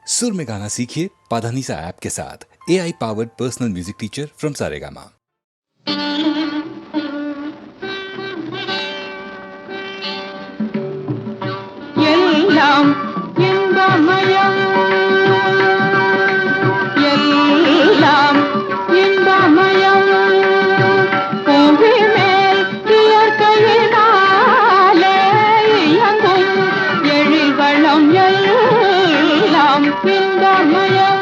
सुर में गाना सीखिए पाधानीसा ऐप के साथ। AI powered personal music teacher from Saregama. எல்லாம் இன்பமயம், எல்லாம் இன்பமயம். புவி மேல் இயற்கையினாலே இயங்கும் எழில்வளம் எல்லாம் இன்பமயம்.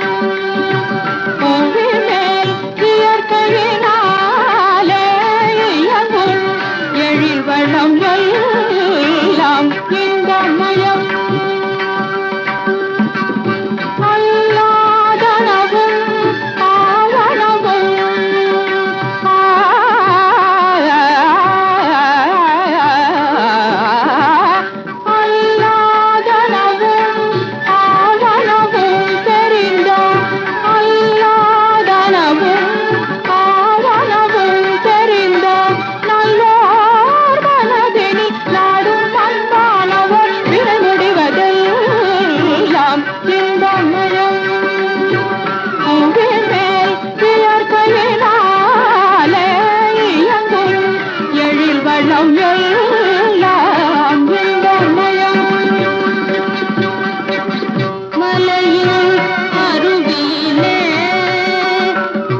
புவி மேல் இயற்கையினாலே இயங்கும் எழில்வளம் எல்லாம் இன்பமயம். அல்லாதனவும் ஆவனவும் அல்லாதனவும் ஆவனவும் தெரிந்த, அல்லாதனவும் ஆவனவும் தெரிந்த நல்லோர் மனதினில் நாடும் அன்பானவர் விரைமுடிவதெல்லாம் இன்பமயம். புவி மேல் இயற்கையினாலே இயங்கும் எழில்வளம் எல்லாம் இன்பமயம். மலையில் அருவியிலே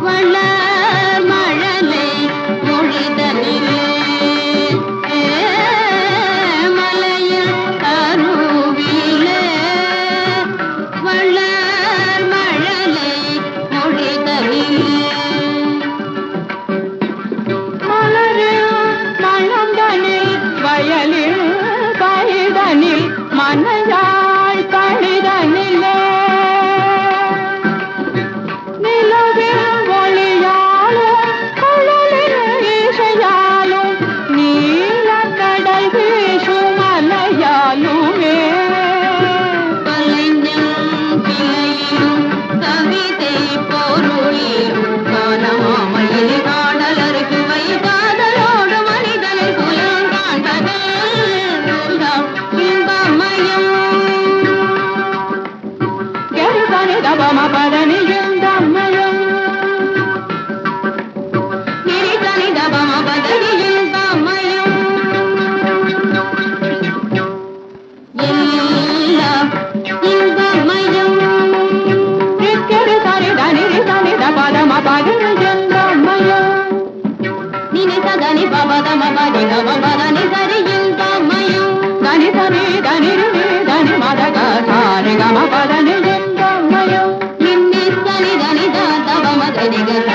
வளர் மழலை மொழிதலிலே, மலையில் அருவியிலே வளர் மழலை மொழிதலிலே, மலரில் மணந்தனில் வயலில் பயிதனில் மனையாள் கணிதனிலே, நிலவில் ஒளியாலும் குழலில் இசையாலும் நீலக்கடல் வீசும் அலையாலுமே, கலைஞன் கிளையிலும் கவிதை பொருளிலும் காணாமையில் காணலருக்கு வைகாதலோடு மனிதனில் புலம் காண்பதெல்லாம் இன்பமயம். கருதனி தபம பதனி இன்பமயம், நிரிதனி தபம பதனி இன்பமயம். எல்லாம் இன்பமயம். ரிக்கரி சரி தனி ரிதனி தபதம பதனி இன்பமயம், நினி சதனி பபதம பதி தம பதனி சரி இன்பமயம். தனி சரி தனி ரிரி தனி மதக சாரி கம பதனி இன்பமயம். நின்னி சனி தனி தபம தனி கத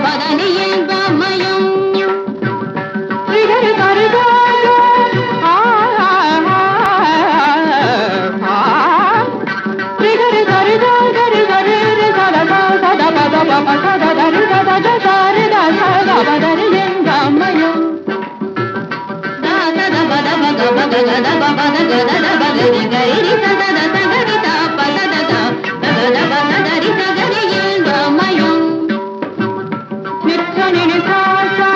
பதனி இன்பமயம். ரிகரி சரி ரிகரி சரி கரி சரி ரி சத சத பத பப சத தரி சத சரி த சத பதரி இன்பமயம். சத பத பக பக கத பத கத பகரி கரி ரி சத சகரி த பத த கத பத தரி சகரி இன்பமயம். நிச்சனி நிசாசா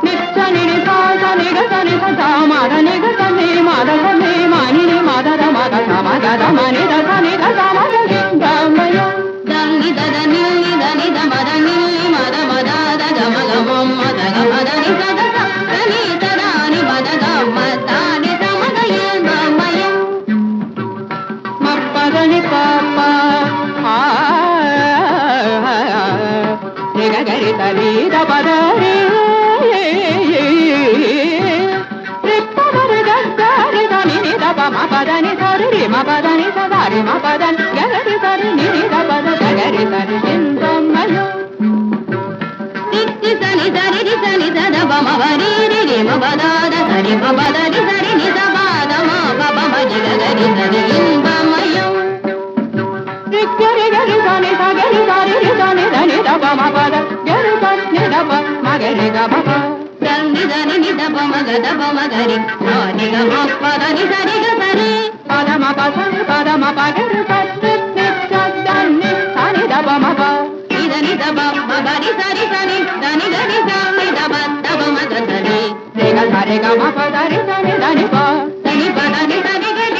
நிச்சனி நிசாசா நிகசனி சதா மத நிகசனி மத சனி மணி மதர மத சமகத மணி தனி தமத இன்பமயம். தங்கி தத நில்லி தனி தமத நில்லி மத மத கமகமம் மத கமதனி சத சனி ததானி மத கமதானி சமத இன்பமயம். மப்பதனி பாப்பா நிகரி தரி தபதரி ரிப்பமரி தரி தனி நிதபம பதனி சரி ரிம பதனி சதாரி ம பதனி கரி சரி நினி தபத கரி சரி இன்பமயம். நித்தி சனி தரி ரி சனி ததபம வரி ரி ரிம பதாத சரி ம பதரி சரி நிதபாத ம பபம ஜிகரி சரி இன்பமயம். ரிக்கரி கரி சனி சகரி சரி ரி சனி தனி தபம பத கரி சரி நிதப மகரி கபப தனி தனி நிதப மகத பமகரி சாரி கம பதனி சரி கசரி பதம பசனி பதம பகரி சரி நிச்சதனி சனி தபம ப இதனி தப மகரி சரி சனி தனி கரி சனி தப தப மகதனி रे ग सा रे ग म प द रे सा नि ध नि प ध नि प ध नि ध नि ग नि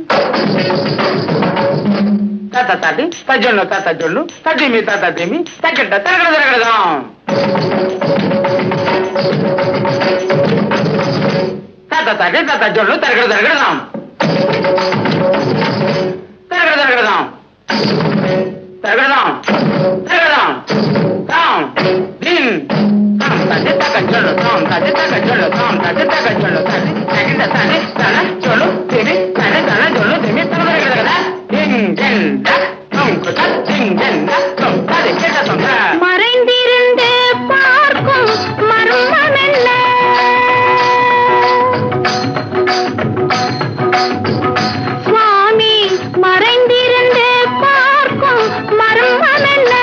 தாத்தா தாட்டி தஜொல்லு தாத்தா ஜொல்லு தட்டிமி தாத்தா திமி தக்கட்ட தரகட தரகடதாம் தாத்தா தாட்டி தாத்தா ஜொல்லு தரகட தரகடதாம் தரகட தரகடதாம் தரகடதாம் தரகடதாம் தாம் தின் தாம் தாட்டி தாத்தா ஜொல்லு தாம் தாட்டி தாத்தா ஜொல்லு தாம் தாட்டி தாத்தா ஜொல்லு தாட்டி தக்கட்ட தாட்டி தன ஜொல்லு திமி தன தன ஜொல்லு திமி தரகட தரகடதா மறைந்திருந்து பார்க்கும் மர்மம் என்ன சுவாமி மறைந்திருந்து பார்க்கும் மர்மம் என்ன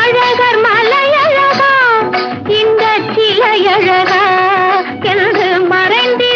அழகர் மலையழகா இந்த சிலையழகா என்று மறைந்தி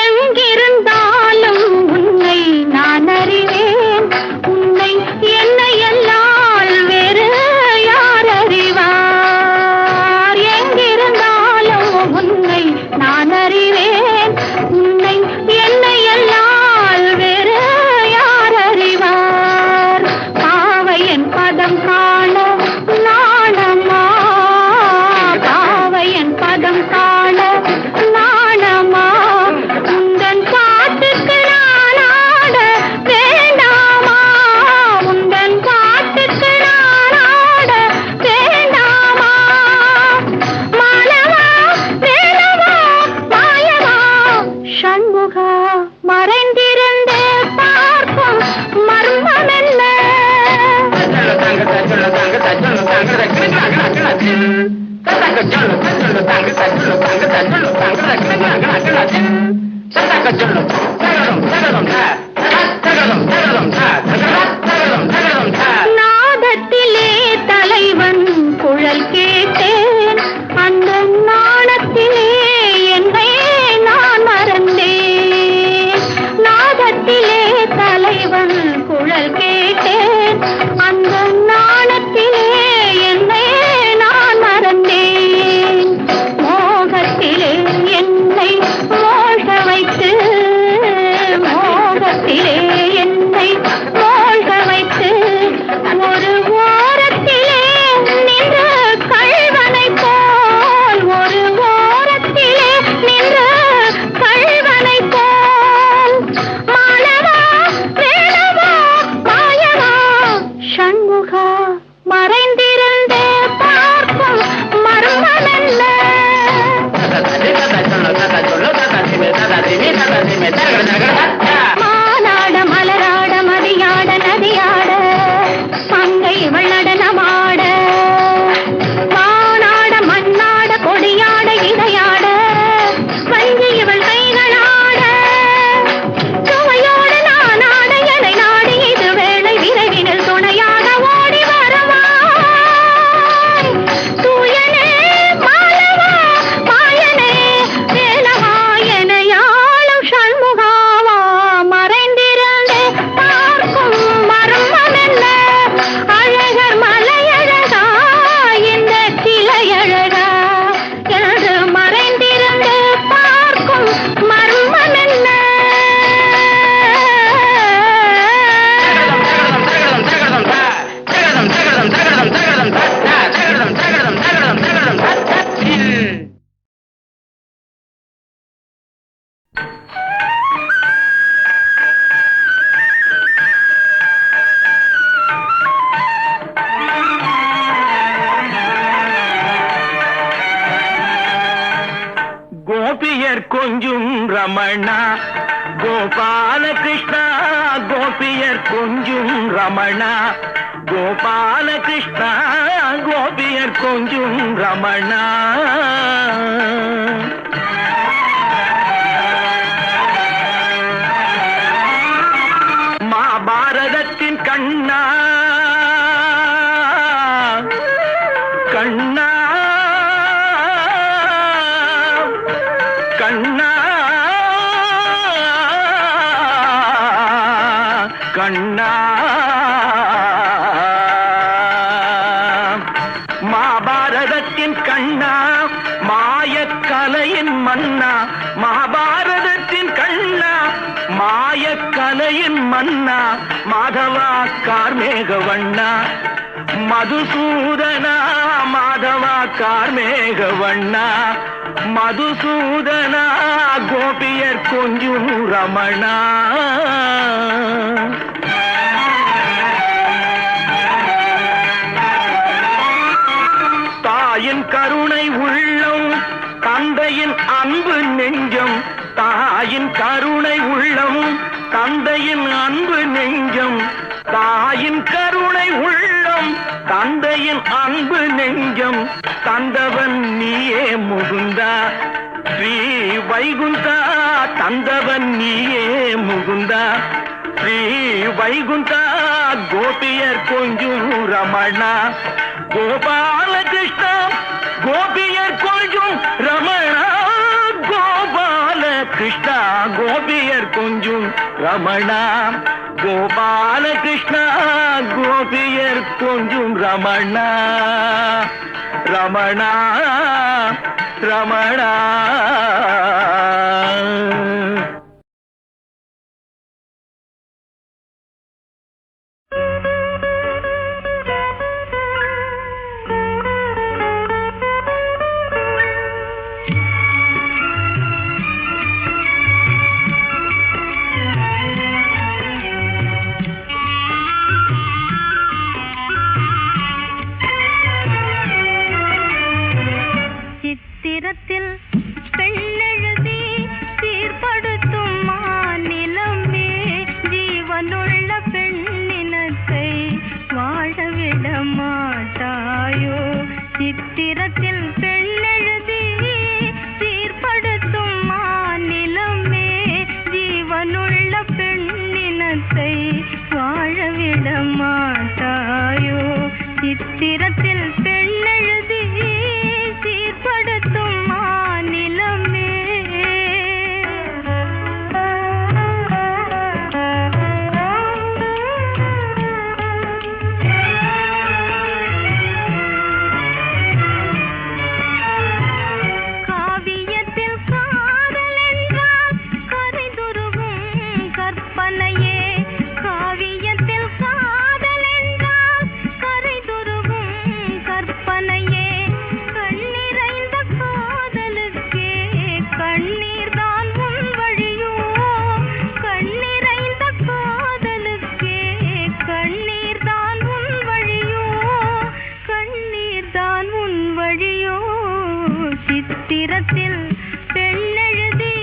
எங்கிருந்தாலும் உன்னை நான் அறிவேன், உன்னை என்னை எல்லால் வேறு யார் அறிவார்? எங்கிருந்தாலும் உன்னை நான் அறிவேன், உன்னை என்னை எல்லால் வேறு யார் அறிவார்? பாவையன் பதம் காண நாணமா, பாவையன் பதம் காண நாணமா, உந்தன் பாட்டுக்கு நான் ஆட வேண்டாமா, உந்தன் பாட்டுக்கு நான் ஆட வேண்டாமா? மாலவா வேலவா மாயவா சண்முகா, மறைந்திருந்தே பார்க்கும் மர்மம் என்ன? நாதத்திலே தலைவன் குழல் கேட்டேன், அந்த நாணத்திலே என்னை நான் மறந்தேன். நாதத்திலே தலைவன் குழல் கேட்டேன், அந்த நாணத்திலே என்னை நான் மறந்தேன். மோகத்திலே என்னை மோக வைத்து, மோகத்திலே என்னை மோக வைத்து, ஒரு ஓரத்திலே நின்று கள்வனை போல், ஒரு ஓரத்திலே நின்று கள்வனை போல். மாலவா வேலவா மாயவா சண்முகா, மறைந்திருந்தே பார்க்கும் மர்மம் என்ன? மானாட மலராட மதியாட நதியாட மங்கை இவள் நடனமாட, வானாட மண்ணாட கொடியாட இதையாட வஞ்சி இவள் கைகளாட, சுவையோடு நான் ஆட எனை நாடி இது வேளை விரைவினில் துணையாக ஓடி வருவாய். தூயனே மாலவா மாயனே வேலவா எனையாளும் சண்முகாவா, மறைந்திருந்தே பார்க்கும் மர்மம் என்ன? அழகர் மலையழகா இந்த சிலையழகா என்று மறைந்திருந்தே பார்க்கும் மர்மம் என்ன? கோபியர் கொஞ்சும் ரமணா கோபால கிருஷ்ணா, கோபியர் கொஞ்சும் ரமணா கோபால கிருஷ்ணா, கோபியர் கொஞ்சும் ரமணா. மகாபாரதத்தின் கண்ணா கண்ணா கண்ணா கண்ணா, மகாபாரதத்தின் கண்ணா மாயக்கலையின் மன்னா, மகாபாரதத்தின் கண்ணா மாயக்கலையின் மன்னா, மாதவா கார்மேக வண்ணா மதுசூதனா, மாதவா கார்மேக வண்ணா மதுசூதனா, கோபியர் கொஞ்சும் ரமணா. தாயின் கருணை உள்ளம், தந்தையின் அன்பு நெஞ்சம், தாயின் கருணை உள்ளம், தந்தையின் அன்பு நெஞ்சம், தாயின் கருணை உள்ளம், தந்தையின் அன்பு நெஞ்சம், தந்தவன் நீயே முகுந்தா ஸ்ரீ வைகுந்தா, தந்தவன் நீயே முகுந்தா ஸ்ரீ வைகுண்டா கோபியர் கொஞ்சும் ரமணா கோபாலகிருஷ்ணா கோபியர் கொஞ்சும் ரமணா கோபாலகிருஷ்ணா கோபியர் கொஞ்சும் ரமணா கோபாலகிருஷ்ணா கோபியர் கொஞ்சும் ரமணா ரமணா ரமணா. சித்திரத்தில் பெண்ணெழுதி சீர்படுத்தும் மாநிலமே ஜீவனுள்ள பெண்ணினத்தை வாழவிட மாட்டாயோ. சித்திரத்தில் பெண்ணெழுதி சீர்படுத்தும் மாநிலமே ஜீவனுள்ள பெண்ணினத்தை வாழவிட மாட்டாயோ. சித்திரத்தில் பெண்ணெழுதி சீர்படுத்தும் மாநிலமே. காவியத்தில் காதல் என்றால் கரைதுருவும் கற்பனையே. காவியத்தில் காதல் என்றால் கரைதுருவும் கற்பனையே. கண்ணிறைந்த காதலுக்கே கண்ணீர்தான் உன் வழியோ. கண்ணிறைந்த காதலுக்கே கண்ணீர்தான் உன் வழியோ. கண்ணீர்தான் உன் வழியோ. சித்திரத்தில் பெண்ணெழுதி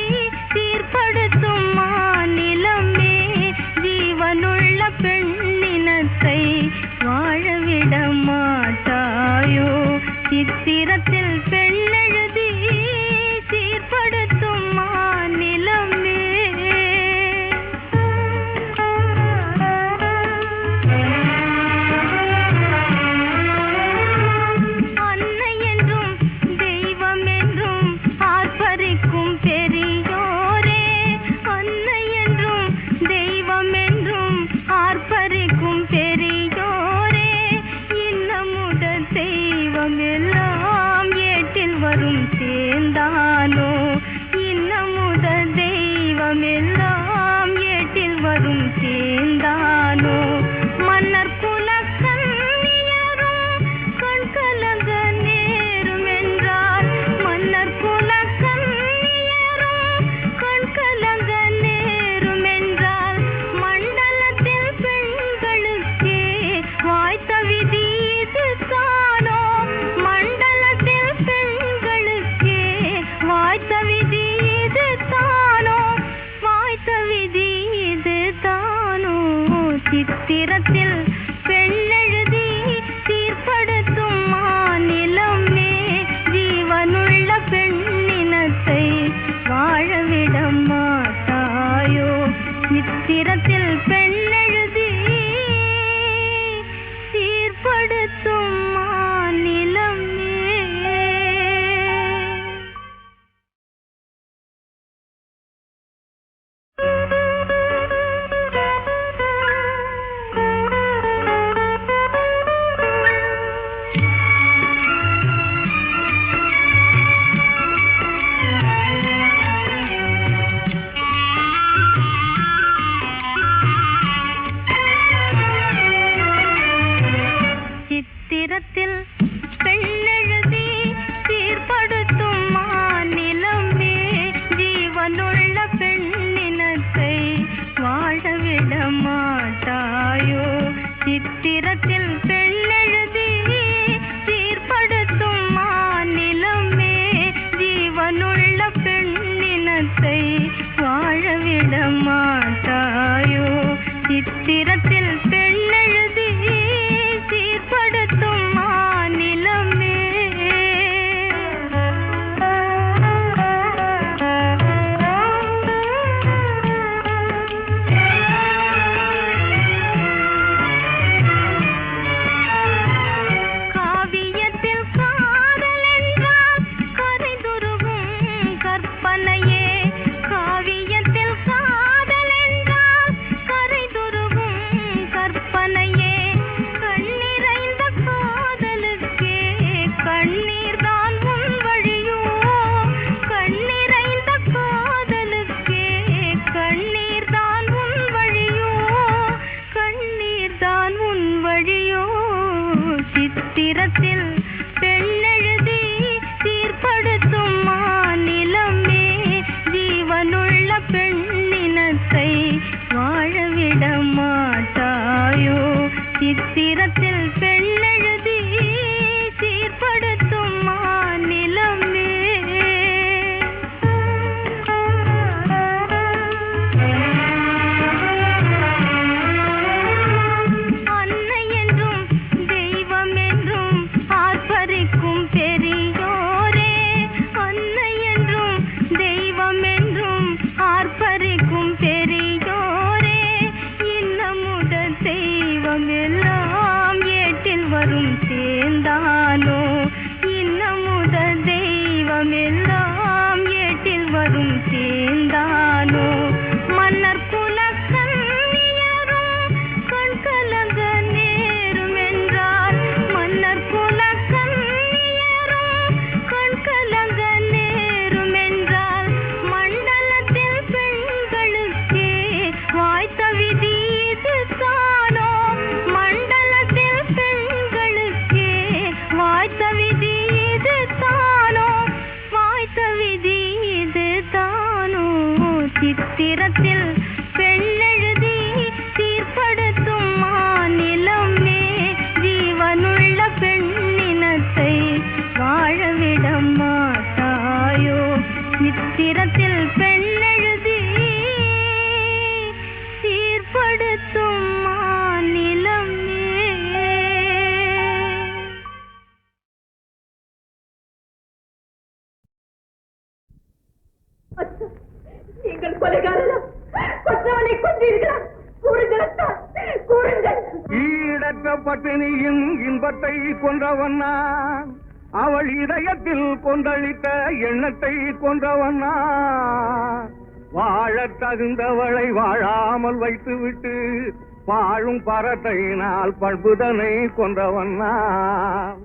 சீர்படுத்தும் மாநிலமே ஜீவனுள்ள பெண்ணினத்தை வாழவிட மாட்டாயோ. சித்திரத்தில் பெண்ணெழுதி சீர்படுத்தும் மாநிலமே. அன்னை என்றும் தெய்வம் என்றும் ஆர்ப்பரிக்கும் பெரியோரே. அன்னை என்றும் தெய்வம் என்றும் ஆர்ப்பரிக்கும் பெரியோரே. இன்னமுத தெய்வம் எல்லாம் ஏட்டில் வரும் சேர்ந்தானோ. இன்னமுத தெய்வம் எல்லாம் ஏட்டில் வரும் சேர்ந்தானோ. மன்னர் குலக்கண்ணியரும் கண் கலங்க நேரும் என்றால். மன்னர் குலக்கண்ணியரும் கண் கலங்க நேரும் என்றால். மண்டலத்தில் பெண்களுக்கே வாய்த்த விதி இதுதானோ. மண்டலத்தில் பெண்களுக்கே வாய்த்த விதி இதுதானோ. வாய்த்த விதி இதுதானோ. சித்திரத்தில் பெண்ணெழுதி சீர்படுத்தும் மாநிலமே ஜீவனுள்ள பெண்ணினத்தை வாழவிட மாட்டாயோ. சித்திரத்தில் பெண்ணெழுதி சீர்படுத்தும் மாநிலமே. சித்திரத்தில் பெண்ணெழுதி சீர்படுத்தும் மாநிலமே ஜீவனுள்ள பெண்ணினத்தை வாழவிட மாட்டாயோ. சித்திரத்தில் பெண்ணெழுதி சீர்படுத்தும் மாநிலமே ஜீவனுள்ள பெண்ணினத்தை வாழவிட மாட்டாயோ. சித்திரத்தில் பெண்ணெழுதி சீர்படுத்தும் மாநிலமே. சித்திரத்தில் பெண்ணெழுதி சீர்படுத்தும் மாநிலமே ஜீவனுள்ள பெண்ணினத்தை வாழவிட மாட்டாயோ சித்திரத்தில் பெண்ணெழுதி சீர்படுத்தும் மாநிலமே அன்னை என்றும் தெய்வம் என்றும் ஆர்ப்பரிக்கும் பெரியோரே அன்னை என்றும் தெய்வம் என்றும் ஆர்ப்பரிக்கும் பெரியோரே இன்னமுத தெய்வம் எல்லாம் ஏட்டில் வரும் சேர்ந்தானோ இன்னமுத தெய்வம் எல்லாம் ஏட்டில் வரும் சேர்ந்தானோ மன்னர் குலக்கண்ணியரும் கண் கலங்க நேரும் என்றால் மன்னர் குலக்கண்ணியரும் கண் கலங்க நேரும் என்றால் மண்டலத்தில் பெண்களுக்கே வாய்த்த விதி இதுதானோ மண்டலத்தில் பெண்களுக்கே வாய்த்த விதி இதுதானோ வாய்த்த விதி இதுதானோ சித்திரத்தில் பெண்ணெழுதி சீர்படுத்தும் மாநிலமே ஜீவனுள்ள பெண்ணினத்தை வாழவிட மாட்டாயோ சித்திரத்தில் பெண்ணெழுதி சீர்படுத்தும் மாநிலமே நீங்கள் கொலைகாரரா கொற்றவனை கொன்றீர்களா கூறுங்கள் கூறுங்கள் ஈடற்ற பட்டினியின் இன்பத்தை கொன்றவன் நான் அவள் இதயத்தில் கொந்தளித்த எண்ணத்தை கொன்றவன் நான் வாழத் தகுந்தவளை வாழாமல் வைத்துவிட்டு வாழும் பரத்தை நாள் பண்புதனை கொன்றவன் நான்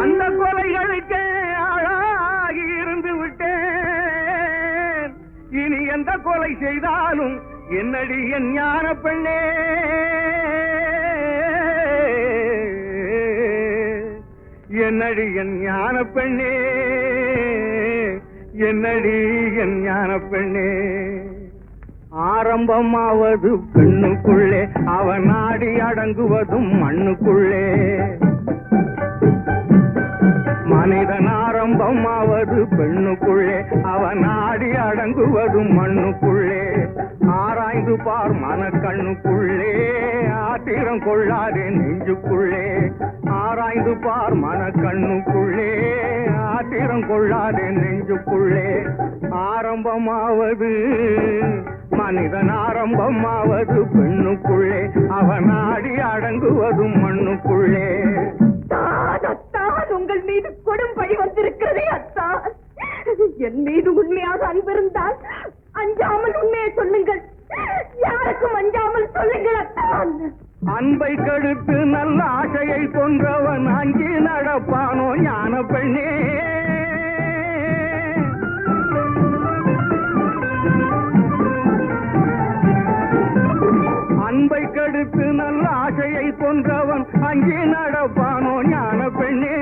அந்த கொலைகளுக்கே ஆளாகி இருந்து விட்டேன் இனி எந்த கொலை செய்தாலும் என்னடி என் ஞான பெண்ணே என்னடி என் ஞான பெண்ணே என்னடி என் ஞான பெண்ணே ஆரம்பமாவது பெண்ணுக்குள்ளே அவன் நாடி அடங்குவதும் மண்ணுக்குள்ளே மனிதன் ஆரம்பமாவது பெண்ணுக்குள்ளே அவன் நாடி அடங்குவதும் மண்ணுக்குள்ளே ஆராய்ந்து பார் மனக்கண்ணுக்குள்ளே ஆத்திரம் கொள்ளாதே நெஞ்சுக்குள்ளே ஆராய்ந்து பார் மனக்கண்ணுக்குள்ளே ஆத்திரம் கொள்ளாதே நெஞ்சுக்குள்ளே ஆரம்பமாவது மனிதன் ஆரம்பமாவது பெண்ணுக்குள்ளே அவன் நாடி அடங்குவதும் மண்ணுக்குள்ளே அத்தான் உங்கள் மீது கொடும் பழி வந்திருக்கிறதே அத்தா என் மீது உண்மையாக அன்பிருந்தால் அஞ்சாமல் உண்மையை சொல்லுங்கள் யாருக்கும் அஞ்சாமல் சொல்லுங்கள் அத்தான் அன்பை கெடுத்து நல்ல ஆசையை கொன்றவன் அங்கே நடப்பானோ ஞான பெண்ணே அன்பை கெடுத்து நல்ல ஆசையை கொன்றவன் அங்கே நடப்பானோ ஞான பெண்ணே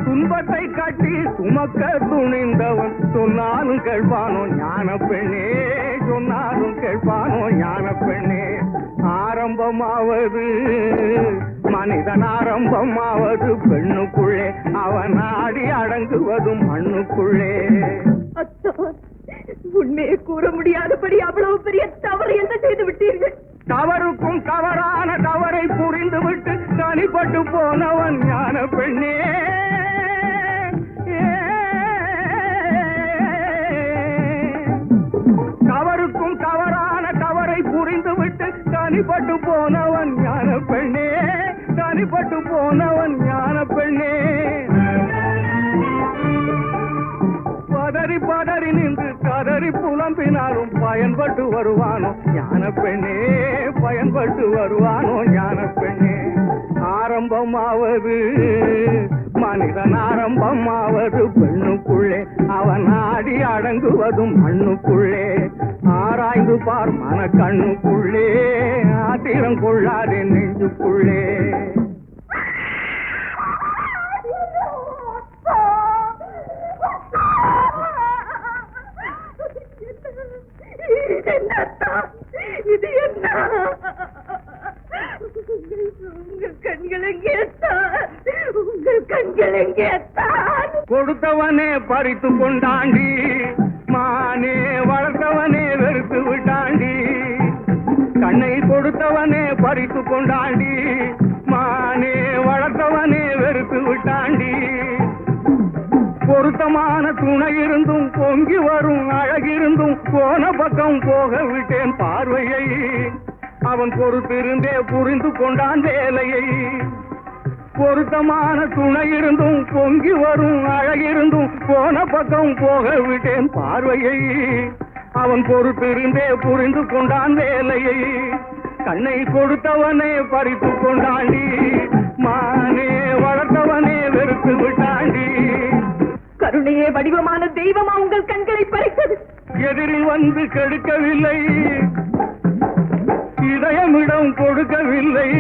துன்பத்தை காட்டி சுமக்க துணிந்தவன் சொன்னாலும் கேட்பானோ ஞான பெண்ணே சொன்னாலும் கேட்பானோ ஞான பெண்ணே ஆரம்பமாவது மனிதன் ஆரம்பமாவது பெண்ணுக்குள்ளே அவன் நாடி அடங்குவதும் மண்ணுக்குள்ளே உண்மையை கூற முடியாதபடி அவ்வளவு பெரிய தவறு என்ன செய்து விட்டீர்கள் தவறுக்கும் தவறான தவறை புரிந்துவிட்டு தனிப்பட்டு போனவன் ஞான பெண்ணே தவறுக்கும் தவறான தவறை புரிந்துவிட்டு தனிப்பட்டு போனவன் ஞான பெண்ணே தனிப்பட்டு போனவன் ஞான பெண்ணே பதறி பதறி நின்று கதறி புலம்பினாலும் பயன்பட்டு வருவானோ ஞான பெண்ணே பயன்பட்டு வருவானோ ஞான பெண்ணே ஆரம்பமாவது மனிதன் ஆரம்பமாவது பெண்ணுக்குள்ளே அவன் நாடி அடங்குவதும் மண்ணுக்குள்ளே ஆராய்ந்து பார் மன கண்ணுக்குள்ளே ஆத்திரம் கொள்ளாதே நெஞ்சு நெஞ்சுக்குள்ளே. இது என்ன? உங்கள் கண்கள் எங்கே தான்? உங்கள் கண்கள் எங்கே தான்? கொடுத்தவனே பறித்து கொண்டாண்டி, மானே வளர்த்தவனே வெறுத்து விட்டாண்டி. கண்ணை கொடுத்தவனே பறித்து கொண்டாண்டி, மானே வளர்த்தவனே வெறுத்து விட்டாண்டி. பொருத்தமான துணை இருந்தும் பொங்கி வரும் அழகிருந்தும் போன பக்கம் போக விட்டேன் பார்வையை. அவன் பொறுத்திருந்தே புரிந்து கொண்டான் வேலையை. பொருத்தமான துணை இருந்தும் பொங்கி வரும் அழகிருந்தும் போன பக்கம் போக விட்டேன் பார்வையை. அவன் பொறுத்திருந்தே புரிந்து கொண்டான் வேலையை. கண்ணை கொடுத்தவனே பறித்து கொண்டாண்டி, மானே வளர்த்தவனே வெறுத்து விட்டாண்டி. கருணையே வடிவமான தெய்வமா உங்கள் கண்களை பறித்தது? எதிரில் வந்து கெடுக்கவில்லை, இதயமிடம் கொடுக்கவில்லை.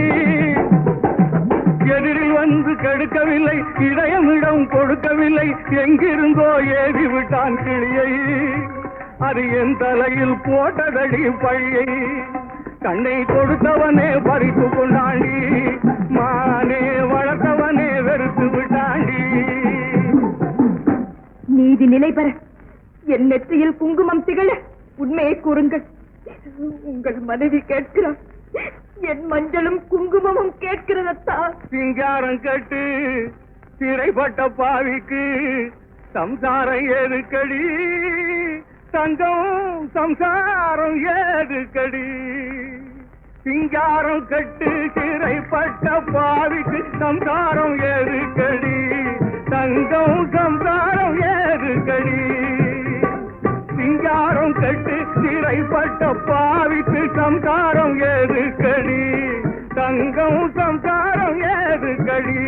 எதிரில் வந்து கெடுக்கவில்லை, இதயமிடம் கொடுக்கவில்லை. எங்கிருந்தோ ஏறி விட்டான் கிளியை, அது என் தலையில் போட்டதடி பழியை. கண்ணை கொடுத்தவனே பறித்து கொண்டாண்டி, மானே வளர்த்தவனே வெறுத்து விட்டாண்டி. நீதி நிலை பெற என் நெற்றியில் குங்குமம் திகழ உண்மையை கூறுங்கள். உங்கள் மனைவி கேட்கிறார், என் மஞ்சளும் குங்குமமும் கேட்கிறதா? சிங்காரம் கட்டு சிறைப்பட்ட பாவிக்கு சம்சாரம் ஏதுக்கடி, தங்கம் சம்சாரம் ஏதுக்கடி. சிங்காரம் கட்டு சிறைப்பட்ட பாவிக்கு சம்சாரம் ஏதுக்கடி, தங்கம் சம்சாரம் ஏதுக்கடி. சிங்காரம் கட்டு சிறைப்பட்ட பாவிக்கு சம்சாரம் ஏதுக்கடி, தங்கம் சம்சாரம் ஏதுக்கடி.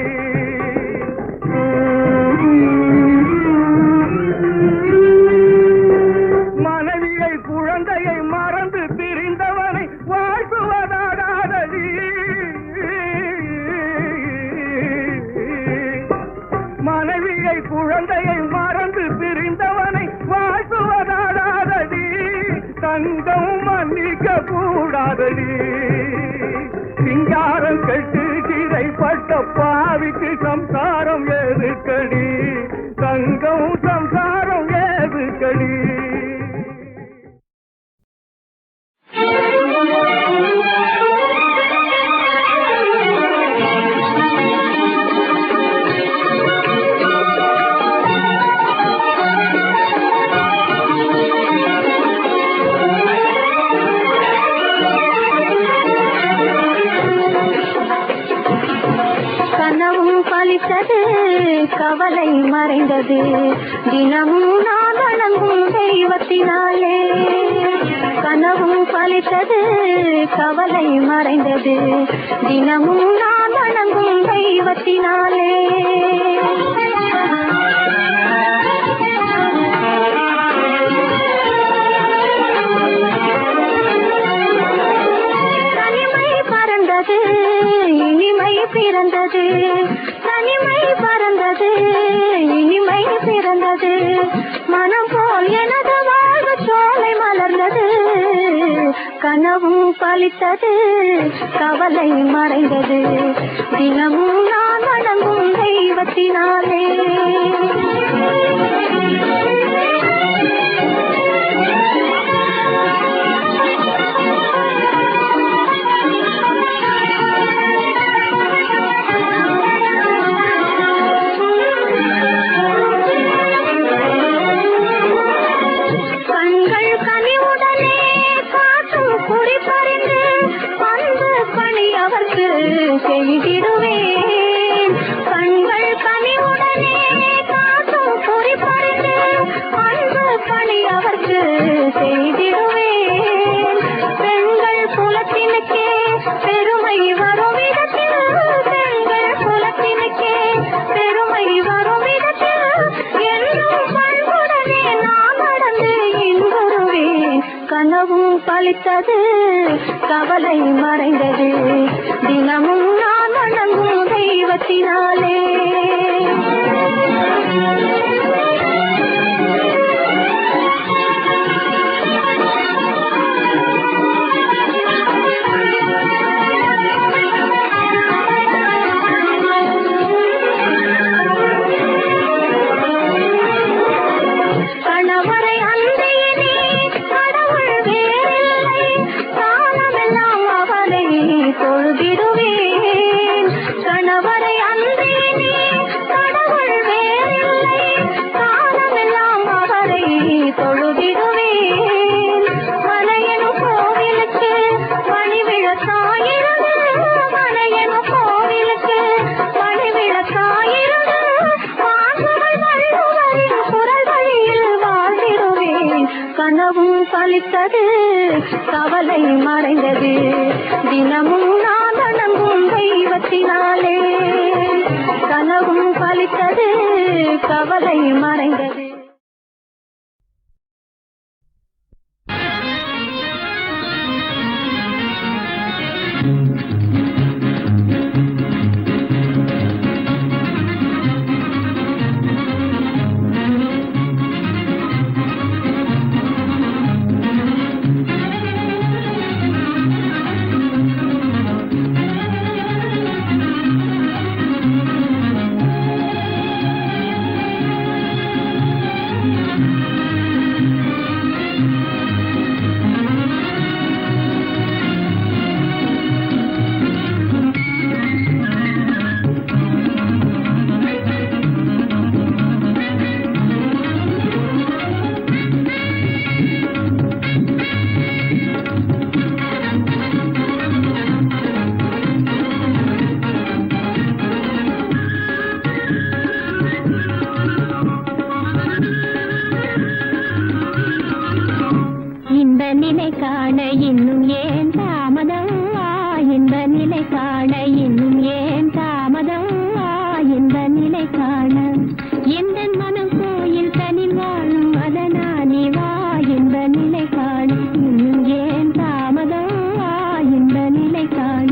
மனைவியை குழந்தையை மறந்து திரிந்தவனை வாழ்த்துவதாகாதடி. மனைவியை குழந்தையை மறந்து பிரிந்தவனை வாழ்த்துவதாடாதடி, தங்கம் மன்னிக்க கூடாதடி. சிங்காரம் கட்டு சிறைப்பட்ட பாவிக்கு சம்சாரம் ஏதுக்கடி, தங்கம் சம்சாரம் ஏதுக்கடி. கனவும் பலித்தது, கவலை மறைந்தது, தினமும் நான் வணங்கும் தெய்வத்தினாலே. கனவும் பலித்தது, கவலை மறைந்தது, தினமும் நான் வணங்கும் தெய்வத்தினாலே. தனிமை பறந்தது, இனிமை பிறந்தது, தனிமை பறந்தது, இனிமை பிறந்தது, மனம் போல் எனது வாழ்வு சோலை மலர்ந்தது. கனவும் பலித்தது, கவலை மறைந்தது, தினமும் நான் வணங்கும் தெய்வத்தினாலே. கண்கள் கனிவுடனே காட்டும் குறிப்பறிந்து அன்பு பணி அவர்க்கு செய்திடுவேன். கண்கள் கனிவுடனே காட்டும் குறிப்பறிந்து அன்பு பணி அவர்க்கு செய்திடுவேன். பெண்கள் குலத்தினுக்கே பெருமை வரும் விதத்தில், பெண்கள் குலத்தினுக்கே பெருமை வரும் விதத்தில் என்றும் பண்புடனே நான் நடந்து இன்புறுவேன். கனவும் பலித்தது, கவலை மறைந்தது, தினமும் தெய்வத்தினாலே. கணவரை அன்பியிலே கடவுள் வேறில்லை, காலமெல்லாம் அவரை தொழுதிடுவேன். கணவரை அன்பியிலே கடவுள் வேறில்லை, காலமெல்லாம் அவரை தொழுதிடுவேன். மலையனும் கோவிலுக்கு மணிவிளக்காயிருந்து, மலையனும் கோவிலுக்கு மணிவிளக்காயிருந்து, வாசகர் வள்ளுவரின் குரல் வழியில் வாழ்ந்திடுவேன். கனவும் பலித்தது, கவலை மறைந்தது, தினமும் நான் வணங்கும் தெய்வத்தினாலே. கனவும் பலித்தது, கவலை மறைந்தது. நிலை காண இன்னும் ஏன் தாமதம், இந்த நிலை காண இன்னும் ஏன் தாமதம், இந்த நிலை காண எந்த மனம் கோயில் தனில் வாழும் அதனானே வா, இந்த நிலை காண இன்னும் ஏன் தாமதம், இந்த நிலை காண.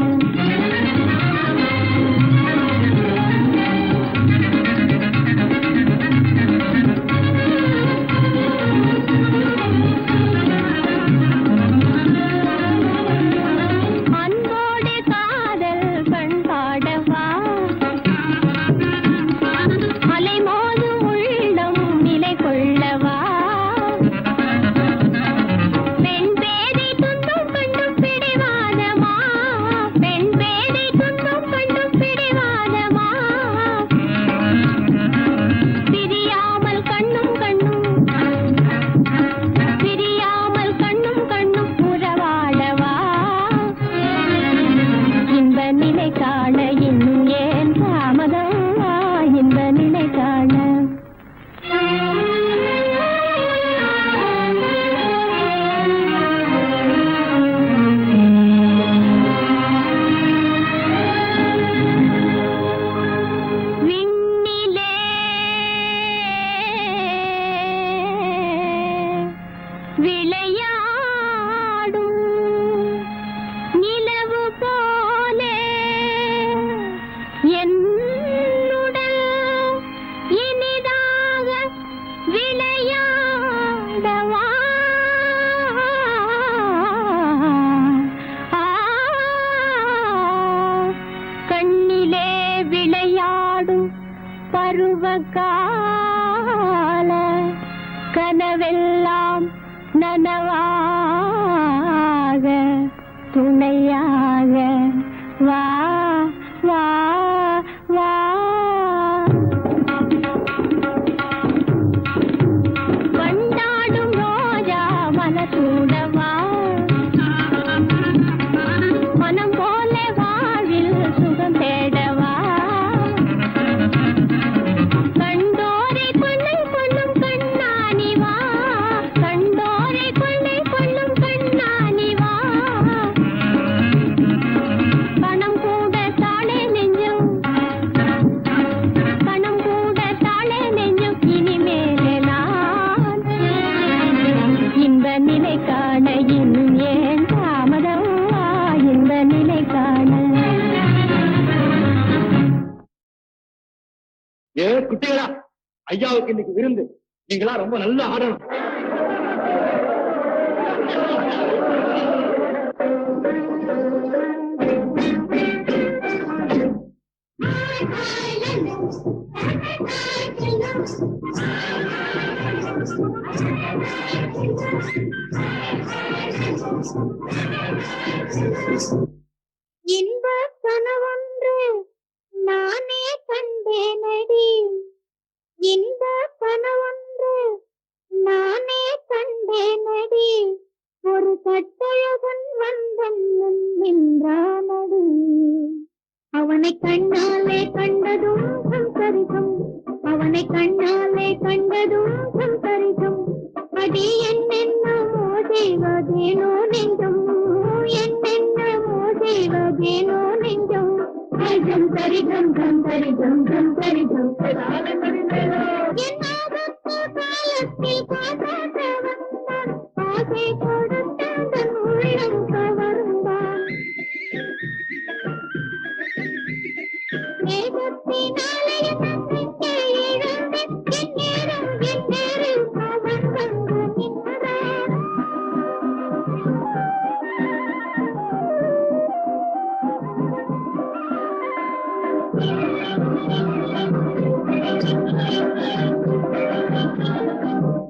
விளையாடும் நிலவு போலே ஐயாவுக்கு இன்னைக்கு விருந்து. நீங்களா ரொம்ப நல்லா ஆடணும். இன்ப கனவொன்று நானே கண்டேனடி, இன்ப கனவொன்று நானே கண்டேனடி, ஒரு கட்டழகன் வந்தன் முன் நின்றானது, அவனை கண்ணாலே கண்டதும் சந்தரிக்கும், அவனை கண்ணாலே கண்டதும் சந்தரிக்கும், அடி என்னென்னமோ செய்வதேனோ நெஞ்சம், என்னென்னமோ செய்வதேனோ நெஞ்சம், ஜம் தரி ஜம் ஜம் தரி ஜம் ஜம் தரி ஜம். என் ஆபத்து காலத்தில் காப்பாற்ற வந்தான், ஆசை கொடுத்த தன் உள்ளம் கவர்ந்தான், மேகத்தினாலே நம்பிக்கை இழந்து என் நேரம் என் நேரில் அவன் வந்து நின்றான்.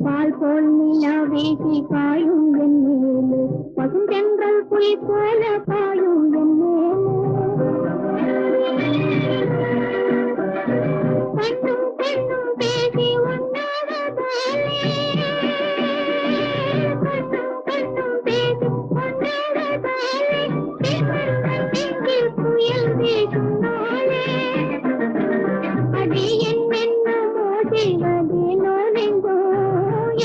பால் போல் நிலா வீசி பாயும் என் மேலே, பசுந்தென்றல் புலி போல பாயும் என் மேலே, கண்ணும் கண்ணும் பேசி ஒன்னாவதாலே, கண்ணும் கண்ணும் பேசி ஒன்னாவதாலே, நெஞ்சில் புயல் வீசும் நாளே, அடி என்னென்னமோ செய்வதேனோ நெஞ்சோ,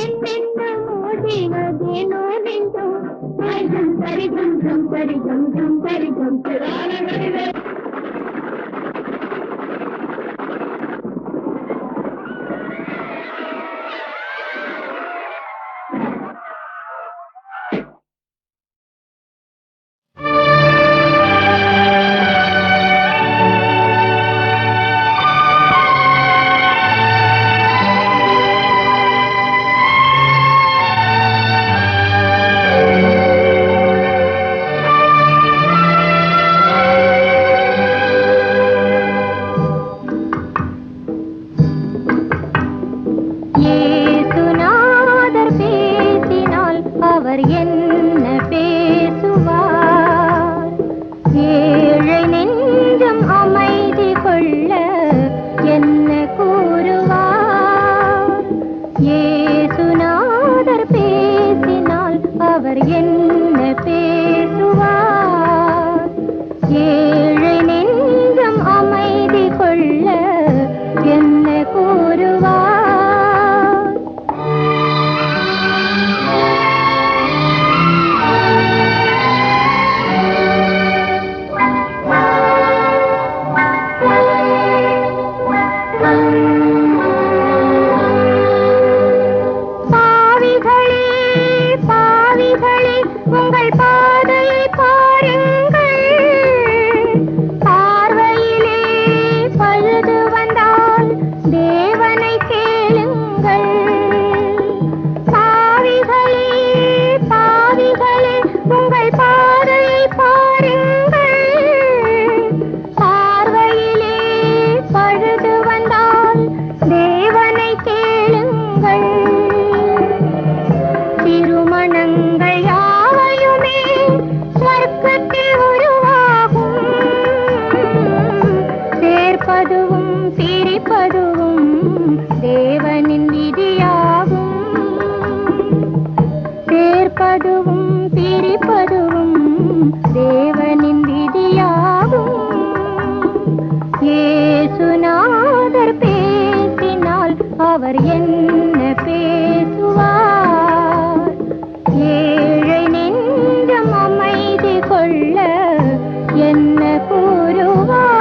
என்னென்னமோ செய்வதேனோ நெஞ்சோ, ஜம் தரி ஜம் ஜம் தரி ஜம் ஜம் தரி ஜம். என்ன கூறுவார்?